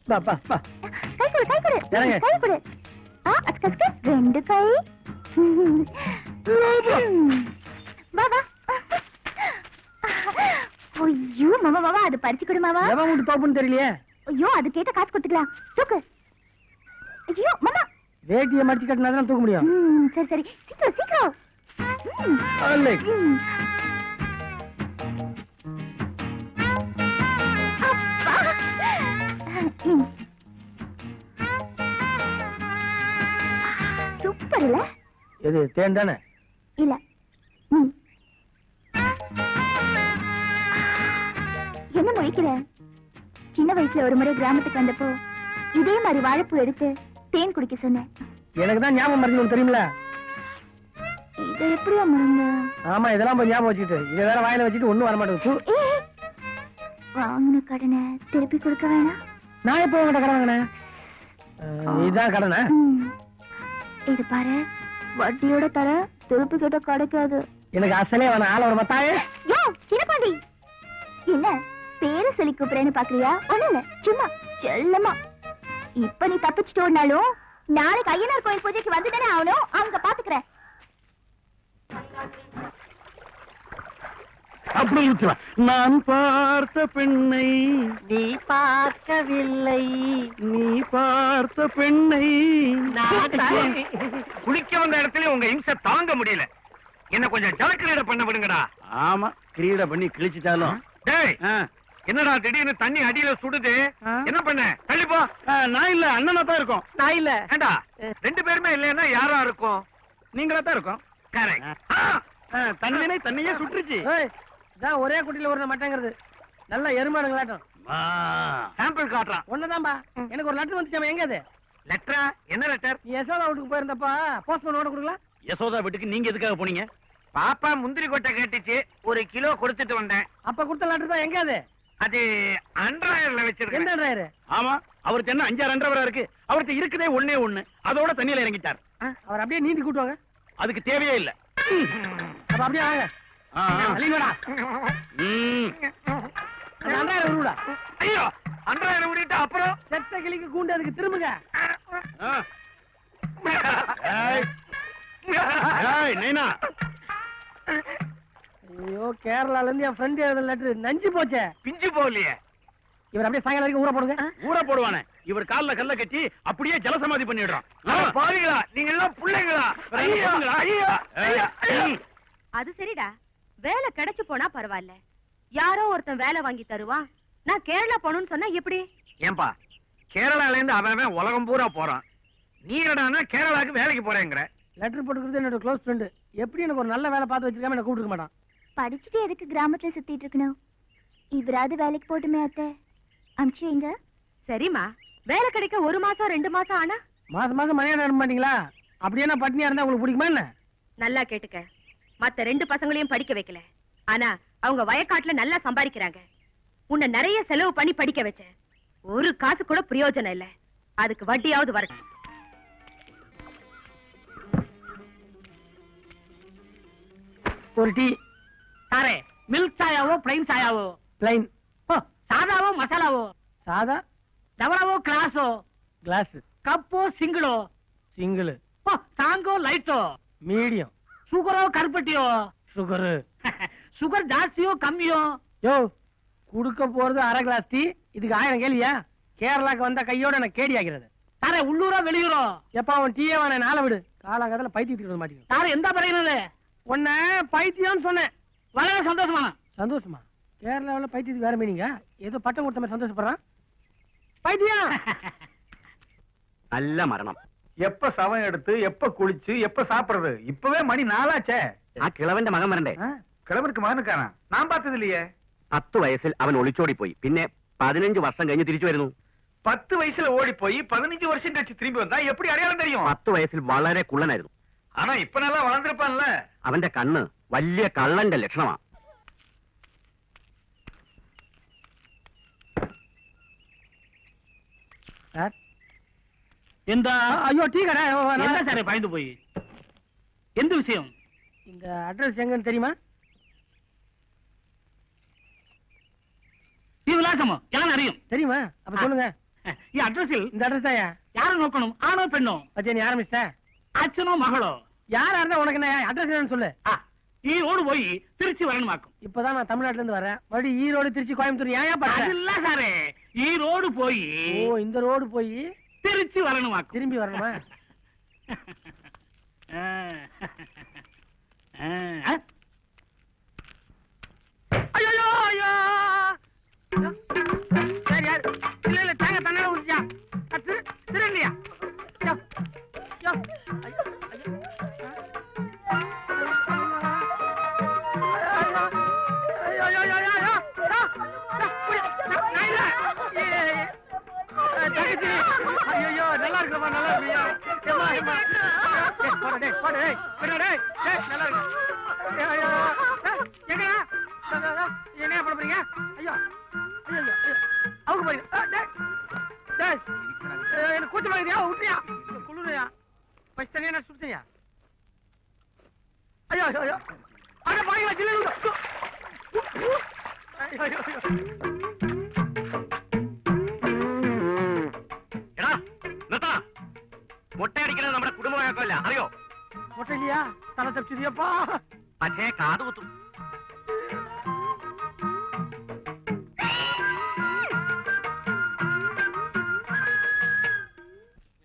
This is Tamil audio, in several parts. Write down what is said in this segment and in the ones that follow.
பா பா பா கை கொடு கை கொடு இறங்கு. கை கொடு அஸ்கஸ்க ரெண்டு கை வா வா ஐயோ மாமா மாமா அது பறிச்சு கொடு மாமா எவன் வீட்டு தோப்புன்னு தெரியலையே. ஐயோ அது கேட்ட காசு கொடுத்துக்கலாம் தூக்கு ஐயோ மாமா வேட்டியை மடிச்சு கட்டினாதான் தூக்க முடியும். சரி சரி சீக்கிரம் சீக்கிரம் அல்லை. சூப்பர் இல்ல எது தேன் தானே? இல்ல என்ன முழிக்கிற? சின்ன வயசுல ஒரு முறை கிராமத்துக்கு வந்தப்போ இதே மாதிரி வாழைப்பூ எடுத்து தேன் குடிக்க சொன்னேன். எனக்கு தான் ஞாபகம் மறந்து தெரியுமில. இதை எப்படியா மறந்த? ஆமா இதெல்லாம் போய் ஞாபகம் வச்சுட்டு இதை வேற வாயில வச்சுட்டு ஒண்ணும் வர மாட்டேங்குது. வாங்கின கடனை திருப்பி கொடுக்க வேணாம். நான் எப்போ உங்கள்கிட்ட கடன் வாங்கினேன்? இதான் கடனை? இது பாரு வட்டியோட தர திருப்பி கிட்ட கிடைக்காது. எனக்கு அசலே வேணாம். ஆள ஒரு மத்தாயே. யோ சின்னபாண்டி என்ன பேரு சொல்லி கூப்பிடுறேன்னு பாக்குறியா? ஒண்ணும் இல்ல சும்மா செல்லமா. இப்ப நீ தப்பிச்சுட்டு ஓடினாலும் நாளைக்கு ஐயனார் கோயில் பூஜைக்கு வந்துதானே ஆகணும். அவங்க பாத்துக்கிறேன். அப்படி நான் பார்த்த பெண்ணை நீ பார்க்கவில்லை, நீ பார்த்த பெண்ணை குளிக்க வந்த இடத்துல உங்க இம்சை தாங்க முடியல. என்ன கொஞ்சம் ஜலக்கிரீட பண்ண விடுங்கடா. ஆமா கிரீட பண்ணி கிழிச்சிட்டாலும். டேய் என்னடா திடீர்னு தண்ணி அடியில சுடுது? என்ன பண்ண? தள்ளிப்போ. நான் இல்ல அண்ணனா தான் இருக்கும். நான் இல்ல. ஏண்டா ரெண்டு பேருமே இல்லைன்னா யாரா இருக்கும்? நீங்களா தான் இருக்கும். கரெக்ட். தண்ணினே தண்ணியே சுட்டுருச்சு. இதான் ஒரே குட்டியில ஒரு மாட்டேங்கிறது. நல்ல எருமாடுங்களாட்டம். சாம்பிள் காட்டுறான். ஒண்ணுதான்பா. எனக்கு ஒரு லெட்டர் வந்துச்சாம. எங்க அது? லெட்டரா? என்ன லெட்டர்? நீ யசோதா வீட்டுக்கு போயிருந்தப்பா போஸ்ட்மேன் ஓட கொடுக்கலாம். யசோதா வீட்டுக்கு நீங்க எதுக்காக போனீங்க? பாப்பா முந்திரி கொட்டை கேட்டுச்சு, 1 கிலோ கொடுத்துட்டு வந்தேன். அப்ப கொடுத்த லெட்டர் தான். எங்க அது? அது அண்ட்ராயர்ல வச்சிருக்கேன். எந்த டிரைவர்? ஆமா அவருக்கு என்ன 5 அண்ட்ராயரா இருக்கு. அவருக்கு இருக்குதே ஒண்ணே ஒண்ணு. அதோட தண்ணியில இறங்கிட்டார். அவர் அப்படியே நீந்தி கூட்டுவாங்க. அதுக்கு தேவையே இல்ல. அப்ப அப்படியே வாங்க. அழிவாடா. அண்ட்ராயர் விடுடா. ஐயோ அண்ட்ராயர் விட்டுட்டு அப்புறம் செத்த கிளிக்கு கூண்டு அதுக்கு திரும்புங்க. நைனா ஐயோ கேரளால இருந்து என் ஃப்ரெண்ட் எழுத லெட்டர் நஞ்சு போச்சே. பிஞ்சு போகலையே. இவர் அப்படியே சாயங்காலம் வரைக்கும் ஊற போடுங்க. ஊற போடுவானே. இவர் கால்ல கல்ல கட்டி அப்படியே ஜலசமாதி பண்ணிடுறான். பாவிகளா நீங்க எல்லாம் பிள்ளைங்களா? அது சரிடா, வேலை கிடைச்சு போனா பரவாயில்ல. யாரோ ஒருத்தன் வேலை வாங்கி தருவான். நான் கேரளா போகணும்னு சொன்னா எப்படி? ஏன்பா கேரளால இருந்து அவன் உலகம் பூரா போறான். நீ என்னடான்னா கேரளாக்கு வேலைக்கு போறேங்கிற? லெட்டர் போட்டுக்கிறது என்னோட க்ளோஸ் ஃப்ரெண்டு. எப்படி எனக்கு ஒரு நல்ல வேலை பார்த்து வச்சிருக்காம என்ன கூப்பிட்டுருக்க மாட்டான். படிச்சுட்டு எதுக்கு கிராமத்துல சுத்திட்டு இருக்கணும்? இவராது வேலைக்கு போட்டுமே அத்தை. அமிச்சு வைங்க. சரிம்மா, வேலை கிடைக்க 1 மாசம் 2 மாசம் ஆனா மாசம் மாசம் மணியா அனுப்ப மாட்டீங்களா? அப்படியே நான் பட்னியா இருந்தா உங்களுக்கு பிடிக்குமா என்ன? நல்லா கேட்டுக்க. மத்த 2 பசங்களையும் படிக்க வைக்கல. ஆனா அவங்க வயக்காட்டுல நல்லா சம்பாதிக்கிறாங்க. உன்னை நிறைய செலவு பண்ணி படிக்க வச்ச. ஒரு காசு கூட பிரயோஜனம் இல்ல. அதுக்கு வட்டியாவது வரட்டும். ஒரு டீ சாரே மில்க் சாயாவோ பிளைன் சாயாவோ? பிளைன். ஓ சாதாவோ மசாலாவோ? சாதா. டவராவோ கிளாஸோ? கிளாஸ். கப்போ சிங்கிளோ? சிங்கிள். ஓ தாங்கோ லைட்டோ? மீடியம். சுகரோ கருப்பட்டியோ? சுகரு. சுகர் ஜாஸ்தியோ கம்மியோ? யோ குடுக்க போறது 1/2 கிளாஸ் டீ. இதுக்கு 1000 கேள்வியா? கேரளாக்கு வந்த கையோட எனக்கு கேடி ஆகிறது. சாரே உள்ளூரோ வெளியூரோ? எப்ப அவன் டீயே வேணா நாளை விடு. காலாங்கத்துல பைத்தியத்துக்கு வர மாட்டேங்குது. சாரே எந்த பறையினது? உன்ன பைத்தியம்னு சொன்னேன். வளர சந்தோஷமா? சந்தோஷமா? கேரளாவில் பைத்தியத்துக்கு வேற மீனிங்க. ஏதோ பட்டம் கொடுத்த மாதிரி சந்தோஷப்படுறான். பைத்தியம். நல்ல மரணம். எப்ப சவம் எடுத்து எப்ப குளிச்சு எப்ப சாப்பிடுறது? இப்பவே மணி 4 ஆச்சே. കിളവന്റെ മകൻ വരണ്ടേ? കിളവർക്ക് മകനുക്കാനാ? നാം പാത്തതില്ലേ? 10 വയസ്സിൽ അവൻ ഒളിച്ചോടി പോയി. പിന്നെ 15 വർഷം കഴിഞ്ഞ് തിരിച്ചു വരുന്നു. 10 വയസ്സിൽ ഓടിപ്പോയി 15 വർഷം കഴിച്ച് திரும்பி வந்தா எப்படி அடையாளம் தெரியும்? 10 വയസ്സിൽ വളരെ കുള്ളനായിരുന്നു. ஆனா இப்ப நல்லா வளர்ந்திருப்பான்ல. അവന്റെ കണ്ണ് വലിയ കള്ളന്റെ ലക്ഷണമാ. എന്താ? ஐயோ டீ கடை. എന്താ സാറേ പായ്തു പോയി? എന്ത് വിഷയം? இந்த அட்ரஸ் எங்கன்னு தெரியுமா? இவள விலாசமோ யான் அறியும். தெரியுமா? அப்ப சொல்லுங்க. ഈ അഡ്രസ്സിൽ இந்த அட்ரஸ் தாயா? யாரை நோக்கணும்? ஆணோ பெண்ணோ? பத்தியா நீ ஆரம்பிச்சிட்ட? அச்சனோ மகளோ? யாரா இருந்தா உனக்கு என்ன அட்ரஸ் என்னன்னு சொல்லு. ஈரோடு போய் திருச்சி வரணுமாக்கும். இப்பதான் நான் தமிழ்நாட்டுல இருந்து வரேன். மறுபடியும் ஈரோடு திருச்சி கோயம்புத்தூர் ஏன் பண்ற? இல்ல சாரே, ஈரோடு போய் ஓ இந்த ரோடு போய் திருச்சி வரணுமாக்கும். திரும்பி வரணுமா? ஐயோ ஐயோ சரி யார் இல்ல இல்ல தேங்க தன்னால ஊத்தியா திருண்டியா ஐயோ ஐயோ ஐயோ ஐயோ நல்லா இருக்குப்பா நல்லா இருக்கியா? நல்லா இருக்கு. என்ன பண்ண போறீங்க? ஐயோ ஐயோ அவங்க போறீங்க. எனக்கு கூச்சமா இருக்கியா? விட்டியா குளிரையா? பஸ் தனியா நான் சுத்தியா? ஐயோ ஐயோ ஐயோ அட பாருங்க ஜில்லு. ஐயோ ஐயோ എടാ നിർത്താ. മൊട്ടയടിക്കുന്നത് നമ്മുടെ കുടുംബ വഴക്കമല്ല, അറിയോ? மொட்டை இல்லையா? தலை தப்பிச்சிருப்பா. പക്ഷേ കാത് കുത്തും.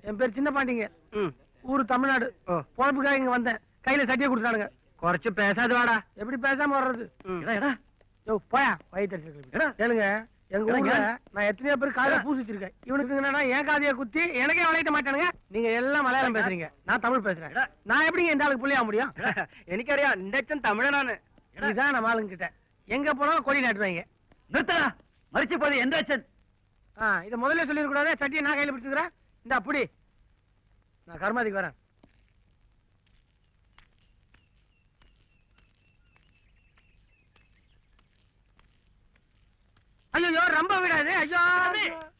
என் பேர் சின்ன பாண்டிங்க. ஊரு தமிழ்நாடு. பொழப்புக்காக இங்க வந்தேன். கையில சட்டியை கொடுத்தானுங்க. കുറച്ച് പേശാതെ വാടാ. எப்படி பேசாம வர்றது? யோ போயா வயிற்று கேளுங்க. எங்க ஊர்ல நான் எத்தனையோ பேர் காதைய பூசி வச்சிருக்கேன். இவனுக்கு என்னன்னா என் காதைய குத்தி எனக்கே வளையிட்ட மாட்டானுங்க. நீங்க எல்லாம் மலையாளம் பேசுறீங்க, நான் தமிழ் பேசுறேன். நான் எப்படிங்க இந்த ஆளுக்கு புள்ளியா முடியும்? എനിക്കറിയാം, നിന്റെ അച്ഛൻ തമിഴനാണ്. இதுதான் நம்ம ஆளுங்க கிட்ட எங்க போனாலும் கொடி நாட்டுவாங்க. നിർത്തടാ, മരിച്ചു പോയത് എന്റെ അച്ഛൻ. இதை முதல்ல சொல்லிடக்கூடாது. சட்டியை நான் கையில பிடிச்சுக்கிறேன். இந்த அப்படி நான் கர்மாதிக்கு வரேன். ஐயோ ரொம்ப விடாது. ஐயோ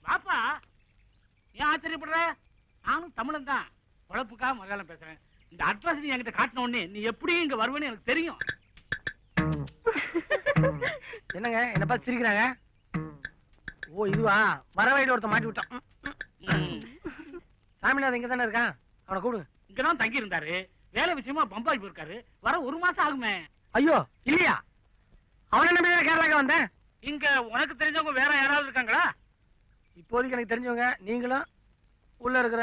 பாப்பா, ஏன் ஆச்சரியப்படுற? நானும் தமிழன் தான், பொழப்புக்காக மலையாளம் பேசுறேன். இந்த அட்ரஸ் நீ என்கிட்ட காட்டின உடனே நீ எப்படி இங்க வருவேன்னு எனக்கு தெரியும். என்னங்க என்ன பார்த்து சிரிக்கிறாங்க? ஓ இதுவா? வர வழியில ஒருத்த மாட்டி விட்டான். சாமிநாதன் இங்க தானே இருக்கான், அவனை கூப்பிடுங்க. இங்கதான் தங்கி இருந்தாரு, வேலை விஷயமா பம்பாய் போயிருக்காரு. வர 1 மாசம் ஆகுமே. ஐயோ இல்லையா? அவனை நம்பி கேரளாக்கு வந்தேன். இங்க உனக்கு தெரிஞ்சவங்க வேற யாராவது இருக்காங்களா? இப்போதைக்கு எனக்கு தெரிஞ்சவங்க நீங்களும் உள்ள இருக்கிற